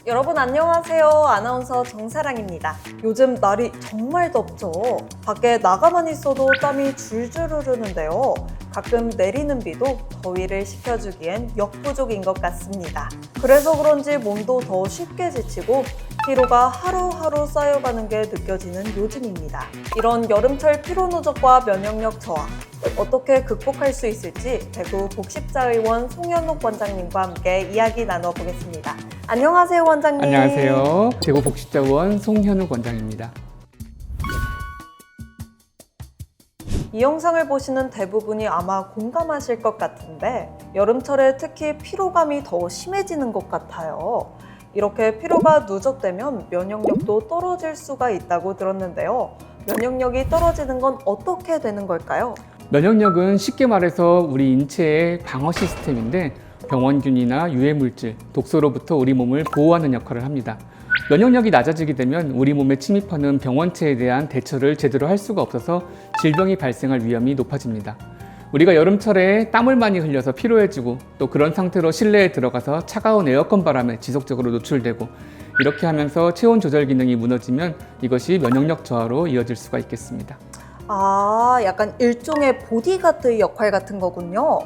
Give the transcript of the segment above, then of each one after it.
여러분 안녕하세요. 아나운서 정사랑입니다. 요즘 날이 정말 덥죠. 밖에 나가만 있어도 땀이 줄줄 흐르는데요. 가끔 내리는 비도 더위를 식혀주기엔 역부족인 것 같습니다. 그래서 그런지 몸도 더 쉽게 지치고 피로가 하루하루 쌓여가는 게 느껴지는 요즘입니다. 이런 여름철 피로 누적과 면역력 저하 어떻게 극복할 수 있을지 대구 복식자의원 송현욱 원장님과 함께 이야기 나눠보겠습니다. 안녕하세요, 원장님. 안녕하세요. 대구 복식자의원 송현욱 원장입니다. 이 영상을 보시는 대부분이 아마 공감하실 것 같은데 여름철에 특히 피로감이 더 심해지는 것 같아요. 이렇게 피로가 누적되면 면역력도 떨어질 수가 있다고 들었는데요. 면역력이 떨어지는 건 어떻게 되는 걸까요? 면역력은 쉽게 말해서 우리 인체의 방어 시스템인데 병원균이나 유해물질, 독소로부터 우리 몸을 보호하는 역할을 합니다. 면역력이 낮아지게 되면 우리 몸에 침입하는 병원체에 대한 대처를 제대로 할 수가 없어서 질병이 발생할 위험이 높아집니다. 우리가 여름철에 땀을 많이 흘려서 피로해지고 또 그런 상태로 실내에 들어가서 차가운 에어컨 바람에 지속적으로 노출되고 이렇게 하면서 체온 조절 기능이 무너지면 이것이 면역력 저하로 이어질 수가 있겠습니다. 약간 일종의 보디가드 역할 같은 거군요.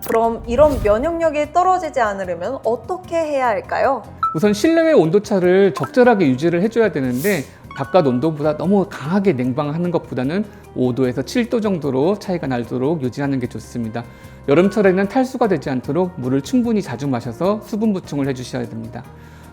그럼 이런 면역력이 떨어지지 않으려면 어떻게 해야 할까요? 우선 실내외 온도차를 적절하게 유지를 해줘야 되는데 바깥 온도보다 너무 강하게 냉방하는 것보다는 5도에서 7도 정도로 차이가 나도록 유지하는 게 좋습니다. 여름철에는 탈수가 되지 않도록 물을 충분히 자주 마셔서 수분 보충을 해주셔야 됩니다.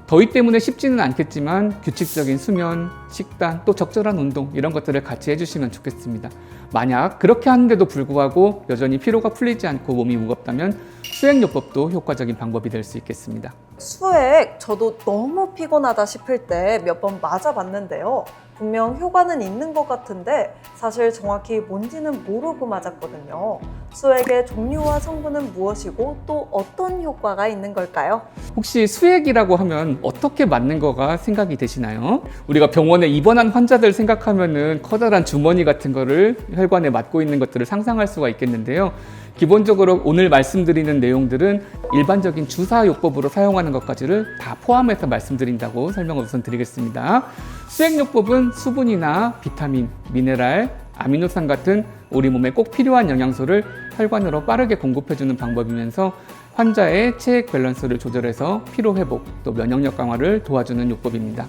더위 때문에 쉽지는 않겠지만 규칙적인 수면, 식단, 또 적절한 운동 이런 것들을 같이 해주시면 좋겠습니다. 만약 그렇게 하는데도 불구하고 여전히 피로가 풀리지 않고 몸이 무겁다면 수액요법도 효과적인 방법이 될 수 있겠습니다. 수액, 저도 너무 피곤하다 싶을 때 몇 번 맞아봤는데요. 분명 효과는 있는 것 같은데 사실 정확히 뭔지는 모르고 맞았거든요. 수액의 종류와 성분은 무엇이고 또 어떤 효과가 있는 걸까요? 혹시 수액이라고 하면 어떻게 맞는 거가 생각이 되시나요? 우리가 병원에 입원한 환자들 생각하면은 커다란 주머니 같은 거를 혈관에 맞고 있는 것들을 상상할 수가 있겠는데요. 기본적으로 오늘 말씀드리는 내용들은 일반적인 주사요법으로 사용하는 것까지를 다 포함해서 말씀드린다고 설명을 우선 드리겠습니다. 수액요법은 수분이나 비타민, 미네랄, 아미노산 같은 우리 몸에 꼭 필요한 영양소를 혈관으로 빠르게 공급해주는 방법이면서 환자의 체액 밸런스를 조절해서 피로 회복, 또 면역력 강화를 도와주는 요법입니다.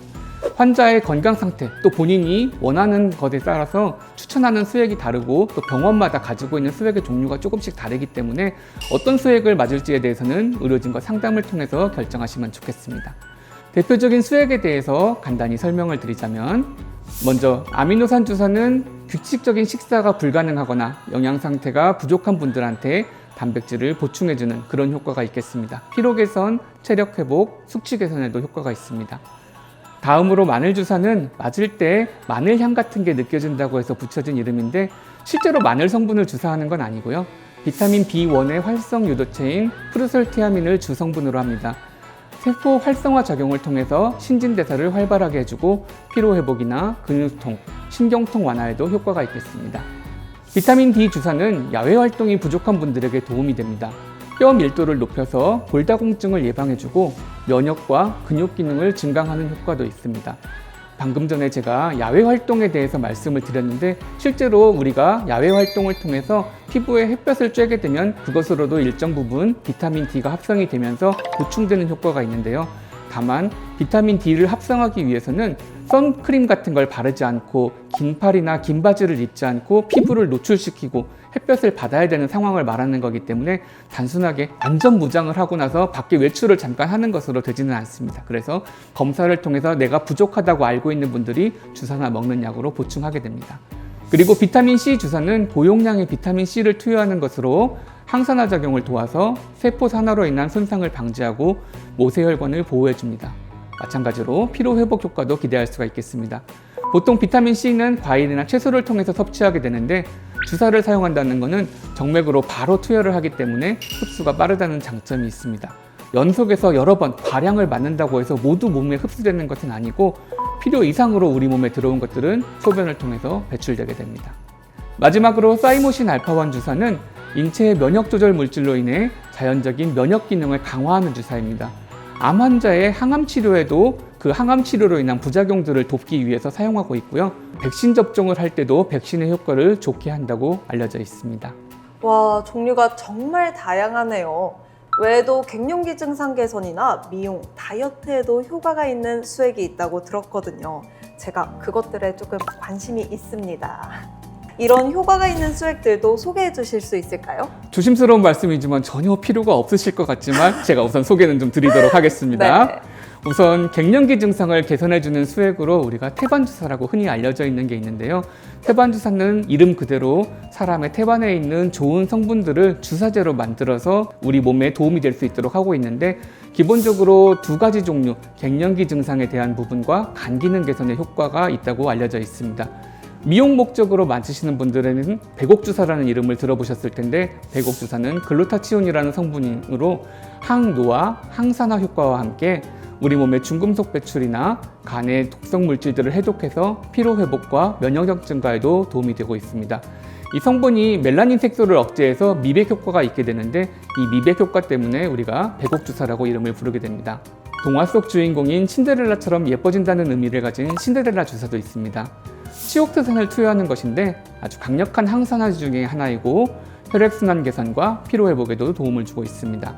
환자의 건강 상태, 또 본인이 원하는 것에 따라서 추천하는 수액이 다르고 또 병원마다 가지고 있는 수액의 종류가 조금씩 다르기 때문에 어떤 수액을 맞을지에 대해서는 의료진과 상담을 통해서 결정하시면 좋겠습니다. 대표적인 수액에 대해서 간단히 설명을 드리자면 먼저 아미노산 주사는 규칙적인 식사가 불가능하거나 영양 상태가 부족한 분들한테 단백질을 보충해주는 그런 효과가 있겠습니다. 피로 개선, 체력 회복, 숙취 개선에도 효과가 있습니다. 다음으로 마늘 주사는 맞을 때 마늘향 같은 게 느껴진다고 해서 붙여진 이름인데 실제로 마늘 성분을 주사하는 건 아니고요. 비타민 B1의 활성 유도체인 프루솔티아민을 주성분으로 합니다. 세포 활성화 작용을 통해서 신진대사를 활발하게 해주고 피로 회복이나 근육통, 신경통 완화에도 효과가 있겠습니다. 비타민 D 주사는 야외 활동이 부족한 분들에게 도움이 됩니다. 뼈 밀도를 높여서 골다공증을 예방해주고 면역과 근육 기능을 증강하는 효과도 있습니다. 방금 전에 제가 야외 활동에 대해서 말씀을 드렸는데 실제로 우리가 야외 활동을 통해서 피부에 햇볕을 쬐게 되면 그것으로도 일정 부분 비타민 D가 합성이 되면서 보충되는 효과가 있는데요. 다만 비타민 D를 합성하기 위해서는 선크림 같은 걸 바르지 않고 긴 팔이나 긴 바지를 입지 않고 피부를 노출시키고 햇볕을 받아야 되는 상황을 말하는 거기 때문에 단순하게 완전 무장을 하고 나서 밖에 외출을 잠깐 하는 것으로 되지는 않습니다. 그래서 검사를 통해서 내가 부족하다고 알고 있는 분들이 주사나 먹는 약으로 보충하게 됩니다. 그리고 비타민C 주사는 고용량의 비타민C를 투여하는 것으로 항산화 작용을 도와서 세포 산화로 인한 손상을 방지하고 모세혈관을 보호해줍니다. 마찬가지로 피로 회복 효과도 기대할 수가 있겠습니다. 보통 비타민C는 과일이나 채소를 통해서 섭취하게 되는데 주사를 사용한다는 것은 정맥으로 바로 투여를 하기 때문에 흡수가 빠르다는 장점이 있습니다. 연속해서 여러 번 과량을 맞는다고 해서 모두 몸에 흡수되는 것은 아니고 필요 이상으로 우리 몸에 들어온 것들은 소변을 통해서 배출되게 됩니다. 마지막으로 사이모신 알파1 주사는 인체의 면역 조절 물질로 인해 자연적인 면역 기능을 강화하는 주사입니다. 암 환자의 항암 치료에도 그 항암 치료로 인한 부작용들을 돕기 위해서 사용하고 있고요. 백신 접종을 할 때도 백신의 효과를 좋게 한다고 알려져 있습니다. 와, 종류가 정말 다양하네요. 외에도 갱년기 증상 개선이나 미용, 다이어트에도 효과가 있는 수액이 있다고 들었거든요. 제가 그것들에 조금 관심이 있습니다. 이런 효과가 있는 수액들도 소개해 주실 수 있을까요? 조심스러운 말씀이지만 전혀 필요가 없으실 것 같지만 제가 우선 소개는 좀 드리도록 하겠습니다. 네. 우선 갱년기 증상을 개선해주는 수액으로 우리가 태반주사라고 흔히 알려져 있는 게 있는데요. 태반주사는 이름 그대로 사람의 태반에 있는 좋은 성분들을 주사제로 만들어서 우리 몸에 도움이 될 수 있도록 하고 있는데, 기본적으로 두 가지 종류, 갱년기 증상에 대한 부분과 간 기능 개선에 효과가 있다고 알려져 있습니다. 미용 목적으로 만드시는 분들에는 백옥주사라는 이름을 들어보셨을 텐데, 백옥주사는 글루타치온이라는 성분으로 항노화, 항산화 효과와 함께 우리 몸의 중금속 배출이나 간의 독성 물질들을 해독해서 피로 회복과 면역력 증가에도 도움이 되고 있습니다. 이 성분이 멜라닌 색소를 억제해서 미백 효과가 있게 되는데, 이 미백 효과 때문에 우리가 백옥주사라고 이름을 부르게 됩니다. 동화 속 주인공인 신데렐라처럼 예뻐진다는 의미를 가진 신데렐라 주사도 있습니다. 치옥트산을 투여하는 것인데 아주 강력한 항산화 중의 하나이고 혈액순환 개선과 피로 회복에도 도움을 주고 있습니다.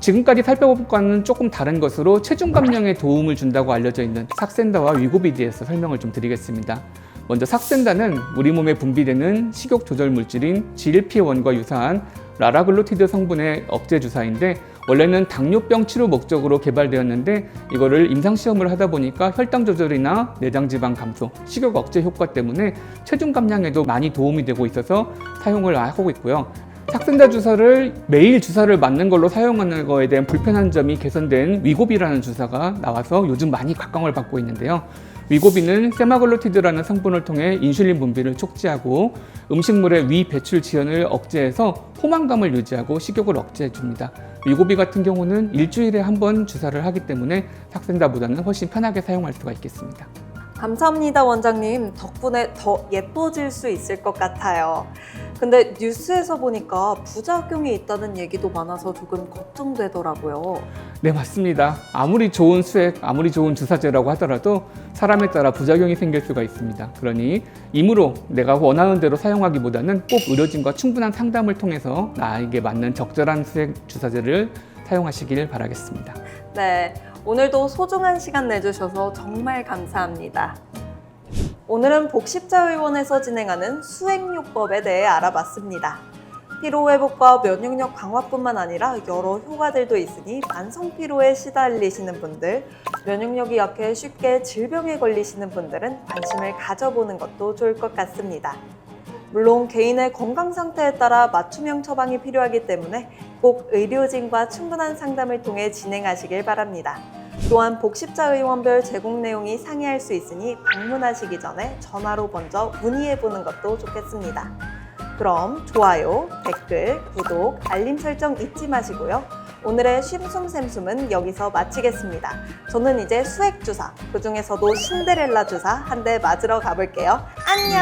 지금까지 살펴본 것과는 조금 다른 것으로 체중 감량에 도움을 준다고 알려져 있는 삭센다와 위고비에 대해서 설명을 좀 드리겠습니다. 먼저 삭센다는 우리 몸에 분비되는 식욕 조절 물질인 GLP-1과 유사한 라라글루티드 성분의 억제 주사인데, 원래는 당뇨병 치료 목적으로 개발되었는데 이거를 임상시험을 하다 보니까 혈당 조절이나 내장지방 감소, 식욕 억제 효과 때문에 체중 감량에도 많이 도움이 되고 있어서 사용을 하고 있고요. 삭센다 주사를 매일 주사를 맞는 걸로 사용하는 거에 대한 불편한 점이 개선된 위고비라는 주사가 나와서 요즘 많이 각광을 받고 있는데요. 위고비는 세마글루티드라는 성분을 통해 인슐린 분비를 촉진하고 음식물의 위 배출 지연을 억제해서 포만감을 유지하고 식욕을 억제해 줍니다. 위고비 같은 경우는 일주일에 한 번 주사를 하기 때문에 삭센다보다는 훨씬 편하게 사용할 수가 있겠습니다. 감사합니다, 원장님. 덕분에 더 예뻐질 수 있을 것 같아요. 근데 뉴스에서 보니까 부작용이 있다는 얘기도 많아서 조금 걱정되더라고요. 네, 맞습니다. 아무리 좋은 수액, 아무리 좋은 주사제라고 하더라도 사람에 따라 부작용이 생길 수가 있습니다. 그러니 임으로 내가 원하는 대로 사용하기보다는 꼭 의료진과 충분한 상담을 통해서 나에게 맞는 적절한 수액 주사제를 사용하시길 바라겠습니다. 네, 오늘도 소중한 시간 내주셔서 정말 감사합니다. 오늘은 복십자의원에서 진행하는 수액요법에 대해 알아봤습니다. 피로회복과 면역력 강화뿐만 아니라 여러 효과들도 있으니 만성피로에 시달리시는 분들, 면역력이 약해 쉽게 질병에 걸리시는 분들은 관심을 가져보는 것도 좋을 것 같습니다. 물론 개인의 건강 상태에 따라 맞춤형 처방이 필요하기 때문에 꼭 의료진과 충분한 상담을 통해 진행하시길 바랍니다. 또한 복십자의원별 제공 내용이 상이할 수 있으니 방문하시기 전에 전화로 먼저 문의해보는 것도 좋겠습니다. 그럼 좋아요, 댓글, 구독, 알림 설정 잊지 마시고요. 오늘의 쉼숨샘숨은 여기서 마치겠습니다. 저는 이제 수액 주사, 그 중에서도 신데렐라 주사 한 대 맞으러 가볼게요. 안녕!